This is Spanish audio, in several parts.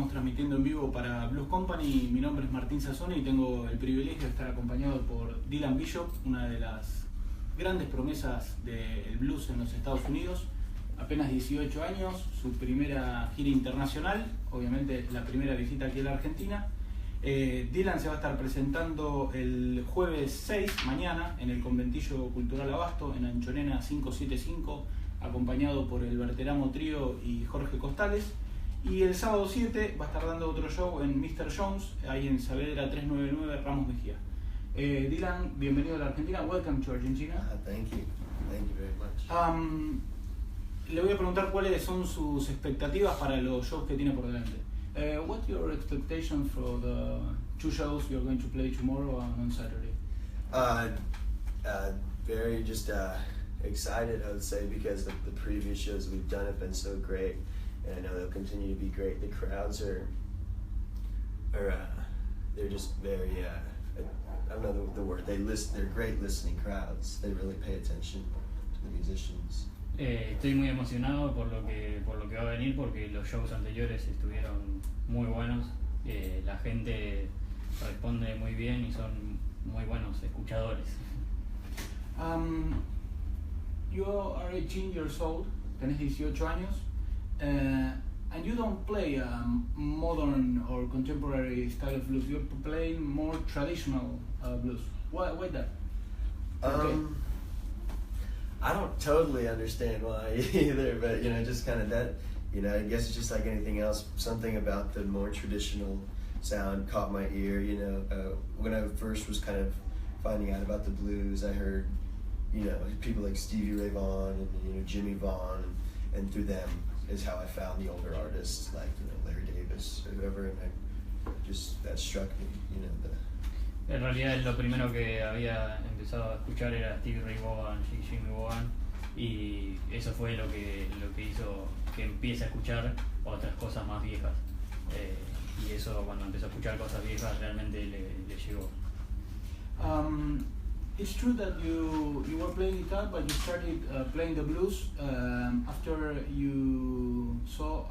Estamos transmitiendo en vivo para Blues Company. Mi nombre es Martín Sassone y tengo el privilegio de estar acompañado por Dylan Bishop, una de las grandes promesas del blues en los Estados Unidos. Apenas 18 años, su primera gira internacional, obviamente la primera visita aquí a la Argentina. Dylan se va a estar presentando el jueves 6, mañana, en el Conventillo Cultural Abasto, en Anchorena 575, acompañado por el Verteramo Trío y Jorge Costales. Y el sábado 7 va a estar dando otro show en Mr. Jones, ahí en Saavedra 399, Ramos Mejía. Dylan, bienvenido a la Argentina. Welcome to Argentina. Thank you very much. Le voy a preguntar cuáles son sus expectativas para los shows que tiene por delante. What's your expectation for the two shows you're going to play tomorrow and on Saturday? Very excited, I would say, because the previous shows we've done have been so great, and I know they'll continue to be great. The crowds are they're just very I don't know the word. They're great listening crowds. They really pay attention to the musicians. Estoy muy emocionado por lo que va a venir, porque los shows anteriores estuvieron muy buenos. La gente responde muy bien y son muy buenos escuchadores. You are 18 years old, tenés 18 años, and you don't play a modern or contemporary style of blues. You're playing more traditional blues. Why that? I don't totally understand why either, but just kind of that. I guess it's just like anything else. Something about the more traditional sound caught my ear. When I first was kind of finding out about the blues, I heard people like Stevie Ray Vaughan and Jimmy Vaughan, and through them is how I found the older artists like Larry Davis or whoever, and that struck me. En realidad lo primero que había empezado a escuchar era Stevie Ray Vaughan y Jimmy Vaughan, y eso fue lo que hizo que empiece a escuchar otras cosas más viejas, y eso, cuando empezó a escuchar cosas viejas, realmente le llegó. It's true that you were playing guitar, but you started playing the blues after you saw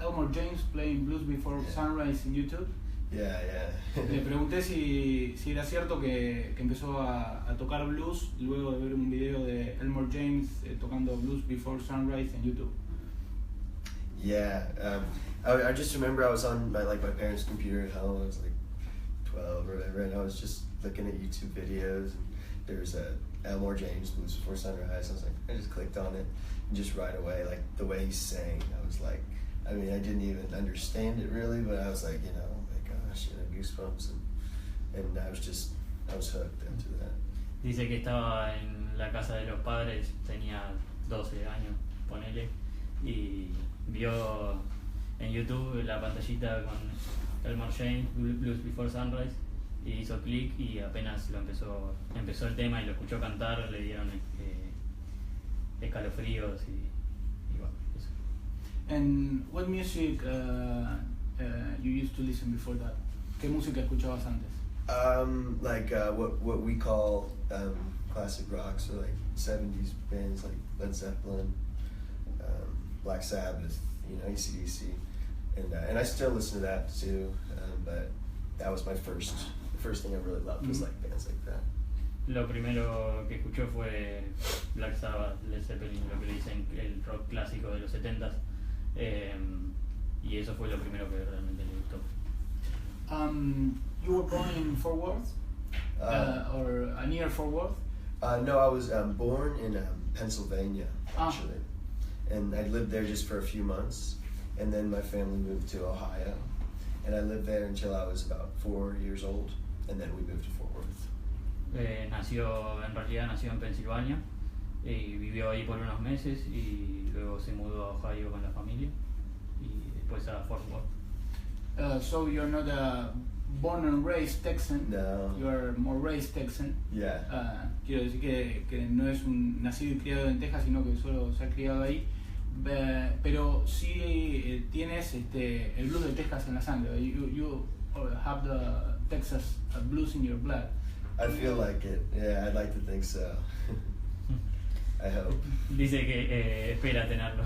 Elmore James playing Blues Before Sunrise in YouTube. Yeah. Le pregunté si era cierto que empezó a tocar blues luego de ver un video de Elmore James tocando Blues Before Sunrise en YouTube. Yeah, I just remember I was on my parents' computer at home. I was like 12 or whatever, and I was just looking at YouTube videos. And there was a Elmore James Blues Before Sunrise. I was like, I just clicked on it, and just right away, like the way he sang, I was like, I didn't even understand it really, but I was like, goosebumps, and I was hooked into that. Dice que estaba en la casa de los padres, tenía 12 años, ponele, y vio en YouTube la pantallita con Elmore James, Blues Before Sunrise, y hizo clic, y apenas empezó el tema y lo escuchó cantar, le dieron escalofríos y bueno, eso. And what music you used to listen before that? ¿Qué música escuchabas antes? What we call classic rock, so like 70s bands like Led Zeppelin, Black Sabbath, AC/DC, and I still listen to that too. But that was the first thing I really loved was like bands like that. Lo primero que escuchó fue Black Sabbath, Led Zeppelin, lo que le dicen el rock clásico de los 70s, y eso fue lo primero que realmente le gustó. You were born in Fort Worth, or near Fort Worth? No, I was born in Pennsylvania, actually, and I lived there just for a few months, and then my family moved to Ohio, and I lived there until I was about 4 years old, and then we moved to Fort Worth. En realidad nació en Pensilvania, y vivió ahí por unos meses, y luego se mudó a Ohio con la familia, y después a Fort Worth. So you're not a born and raised Texan. No. You are more raised Texan. Yeah. Quiero decir que no es un nacido y criado en Texas, sino que solo se ha criado ahí. Pero sí tienes el blues de Texas en la sangre. You have the Texas blues in your blood. I feel like it. Yeah, I'd like to think so. I hope. Dice que espera tenerlo.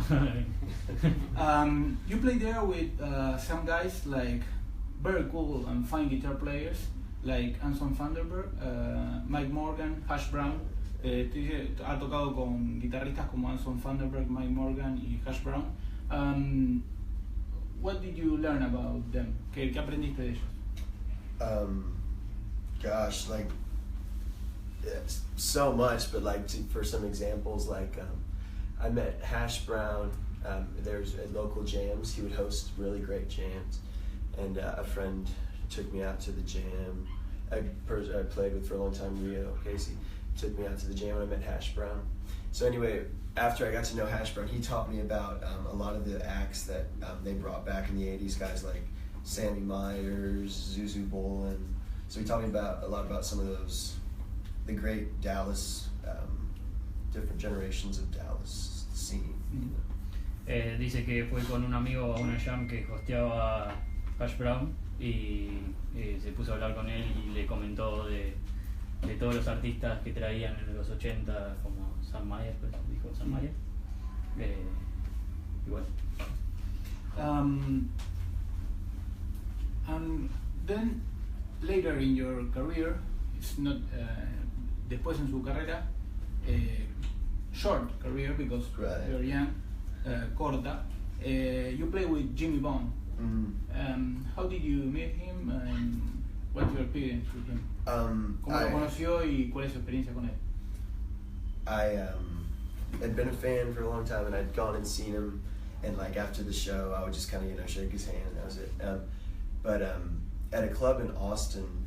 You play there with some guys like very cool and fine guitar players like Anson Vanderberg, Mike Morgan, Hash Brown. Ha tocado con guitarristas como Anson Vanderberg, Mike Morgan y Hash Brown. What did you learn about them? ¿Qué aprendiste de ellos? Gosh, like so much, but like for some examples, like I met Hash Brown. There's at local jams. He would host really great jams, and a friend took me out to the jam. I played with for a long time, Rio Casey, took me out to the jam, and I met Hash Brown. So anyway, after I got to know Hash Brown, he taught me about a lot of the acts that they brought back in the 80s, guys like Sammy Myers, Zuzu Bolin. So he taught me about a lot about some of those, the great Dallas, different generations of Dallas scene. Dice que fue con un amigo a una jam que hosteaba Hash Brown y se puso a hablar con él y le comentó de todos los artistas que traían en los 80, como Sam Mayer, pues, dijo Sam Mayer. Y bueno. And then later in your career, it's not después en su carrera, short career because Right. you're young, corta. You play with Jimmy Bond. How did you meet him and what's your experience with him? ¿Cómo lo conoció y cuál es su experiencia con él? I had been a fan for a long time, and I'd gone and seen him, and like after the show, I would just kind of shake his hand, and that was it. But at a club in Austin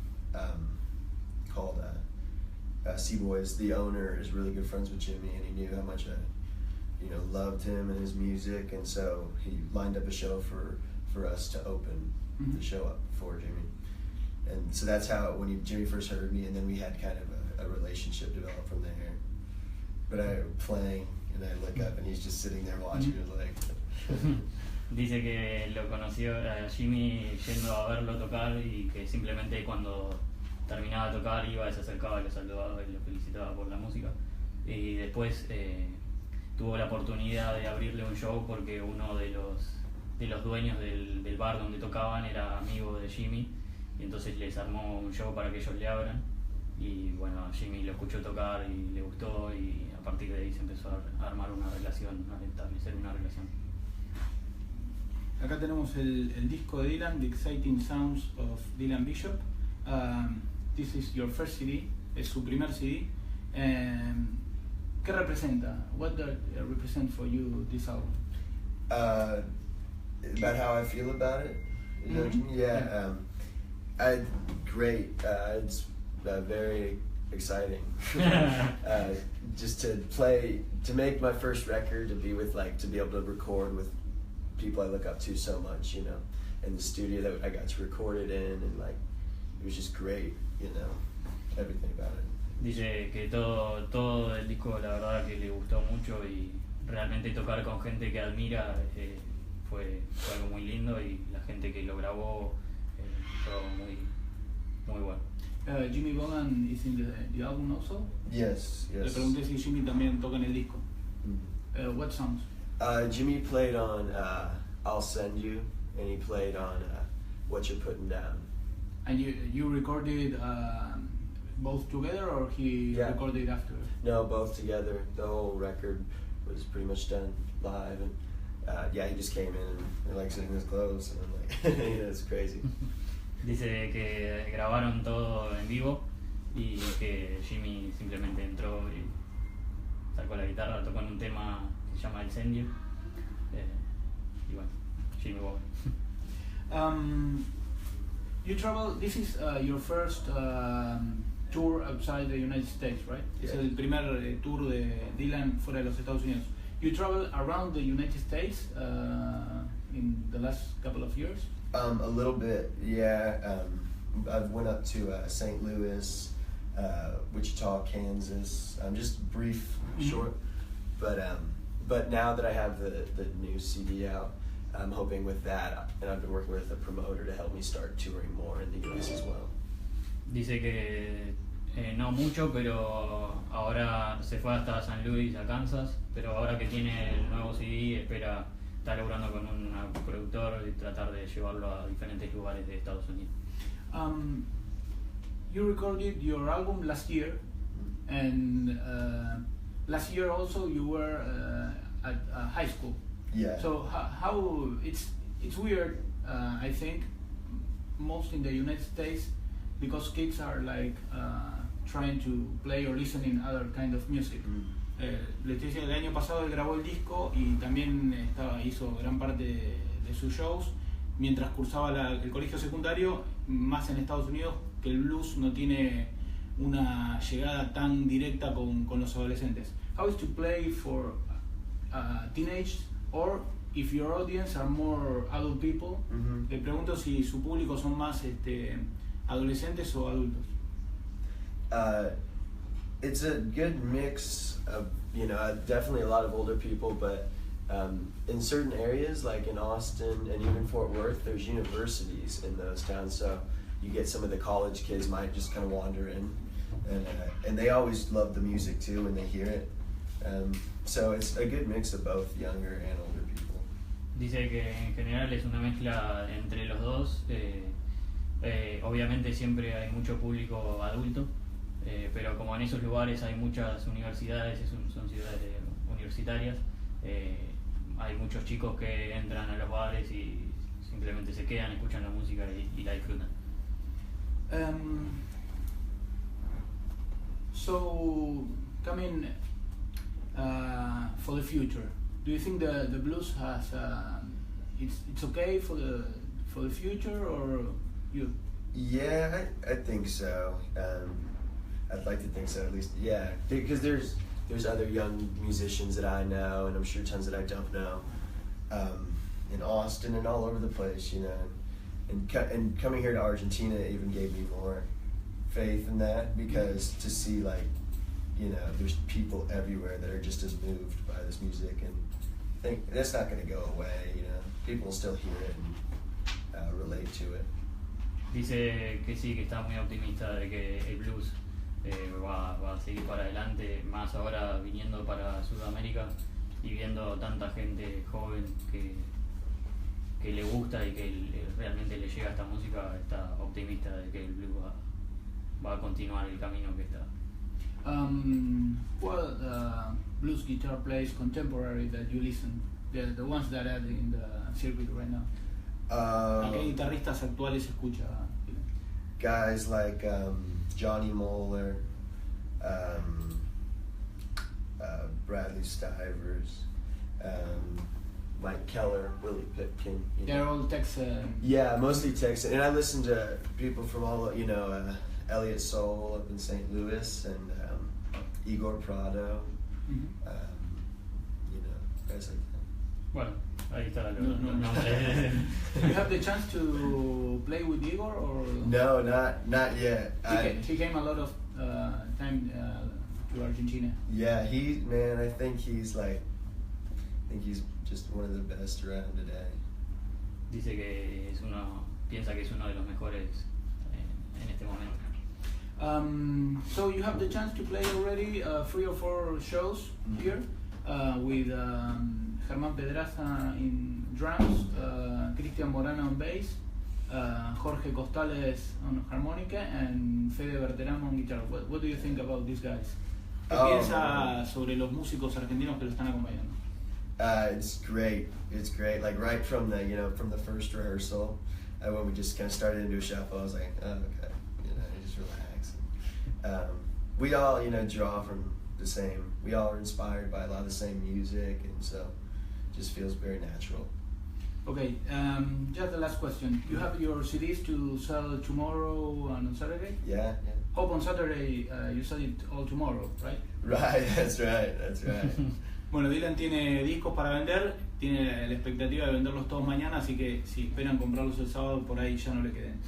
called Seaboys, the owner is really good friends with Jimmy, and he knew how much I loved him and his music, and so he lined up a show for us to open the show up for Jimmy. And so that's how Jimmy first heard me, and then we had kind of a relationship develop from there. But I playing, and I look up, and he's just sitting there watching me, like. Dice que lo conoció a Jimmy yendo a verlo tocar y que simplemente cuando terminaba de tocar iba, se acercaba, lo saludaba y lo felicitaba por la música. Y después tuvo la oportunidad de abrirle un show porque uno de los dueños del bar donde tocaban era amigo de Jimmy, y entonces les armó un show para que ellos le abran. Y bueno, Jimmy lo escuchó tocar y le gustó, y a partir de ahí se empezó a armar una relación, a establecer una relación. Acá tenemos el disco de Dylan, The Exciting Sounds of Dylan Bishop. This is your first CD, es su primer CD. ¿Qué representa? What does it represent for you, this album? About how I feel about it? Yeah. Great. It's very exciting. Just to make my first record, to be able to record with people I look up to so much, and the studio that I got to record it in, and it was just great, everything about it. Dice que todo el disco la verdad que le gustó mucho, y realmente tocar con gente que admira fue algo muy lindo, y la gente que lo grabó todo muy bueno. Jimmy Bogan is in the album also? Yes. Le pregunté si Jimmy también toca en el disco. What songs? Jimmy played on I'll Send You, and he played on What You're Putting Down. And you recorded both together, or he recorded after? No, both together. The whole record was pretty much done live, and he just came in and sitting this close, and I'm like, it's crazy. Dice que grabaron todo en vivo y que Jimmy simplemente entró y sacó la guitarra, tocó en un tema que se llama El Incendio, y bueno, Jimmy Bogan. You travel, this is your first tour outside the United States, right? Yeah. Es el primer tour de Dylan fuera de los Estados Unidos. You travel around the United States in the last couple of years? A little bit, yeah. I've went up to St. Louis, Wichita, Kansas. Just brief, short. But now that I have the new CD out, I'm hoping with that, and I've been working with a promoter to help me start touring more in the US as well. Dice que No mucho, pero ahora se fue hasta San Luis, a Kansas, pero ahora que tiene el nuevo CD espera estar logrando con un productor y tratar de llevarlo a diferentes lugares de Estados Unidos. You recorded your album last year, and last year also you were at high school. Yeah. So how it's weird, I think, most in the United States, because kids are like trying to play or listen in other kind of music. Le estoy diciendo, el año pasado él grabó el disco y también hizo gran parte de sus shows mientras cursaba el colegio secundario, más en Estados Unidos, que el blues no tiene una llegada tan directa con los adolescentes. How is to play for teenage, or if your audience are more adult people? Le pregunto si su público son más adolescentes o adultos. It's a good mix of, definitely a lot of older people, but in certain areas, like in Austin and even Fort Worth, there's universities in those towns, so you get some of the college kids might just kind of wander in, and they always love the music too when they hear it. So it's a good mix of both younger and older people. Dice que en general es una mezcla entre los dos. Obviamente siempre hay mucho público adulto, pero como en esos lugares hay muchas universidades, son ciudades universitarias, hay muchos chicos que entran a los bares y simplemente se quedan, escuchan la música y la disfrutan. So, coming for the future, do you think the blues has it's okay for the future, or you? Yeah, I think so. I'd like to think so, at least. Yeah, because there's other young musicians that I know, and I'm sure tons that I don't know, in Austin and all over the place, And coming here to Argentina even gave me more faith in that, because to see there's people everywhere that are just as moved by this music, and I think that's not going to go away. People will still hear it and relate to it. Dice que sí, que está muy optimista de que el blues va a seguir para adelante, más ahora viniendo para Sudamérica y viendo tanta gente joven que le gusta y que realmente le llega esta música. Está optimista de que el blues va a continuar el camino que está. What blues guitar players contemporary that you listen, the ones that are in the circuit right now? ¿A qué guitarristas actuales escucha? Guys like Johnny Moeller, Bradley Stivers, Mike Keller, Willie Pipkin. They're all Texan. Yeah, mostly Texan, and I listen to people from all, Elliott Soul up in St. Louis, and Igor Prado, guys like that. Bueno, ahí está. No. You have the chance to play with Igor, or? No, not yet. He came a lot of time to Argentina. Yeah, I think he's just one of the best around today. Dice que piensa que es uno de los mejores en este momento. So you have the chance to play already 3 or 4 shows here with Germán Pedraza in drums, Cristian Morano on bass, Jorge Costales on harmonica, and Fede Berteramo on guitar. What do you think about these guys? ¿Qué piensa sobre los músicos argentinos que lo están acompañando? It's great. Like right from the first rehearsal, when we just kind of started into a shuffle, I was like, oh, okay, just relax. We all, draw from the same. We all are inspired by a lot of the same music, and so it just feels very natural. Okay, just the last question. You have your CDs to sell tomorrow and on Saturday? Yeah. Hope on Saturday you sell it all tomorrow, right? Right, that's right. Bueno, Dylan tiene discos para vender, tiene la expectativa de venderlos todos mañana, así que si esperan comprarlos el sábado, por ahí ya no le queden.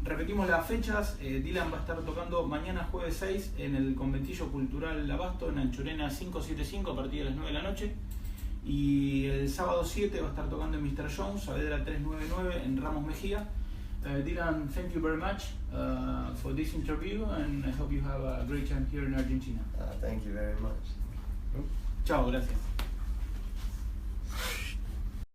Repetimos las fechas. Dylan va a estar tocando mañana jueves 6 en el Conventillo Cultural Abasto, en Anchorena 575, a partir de las 9 de la noche. Y el sábado 7 va a estar tocando en Mr. Jones, Saavedra 399, en Ramos Mejía. Dylan, thank you very much for this interview, and I hope you have a great time here in Argentina. Thank you very much. Chao, gracias.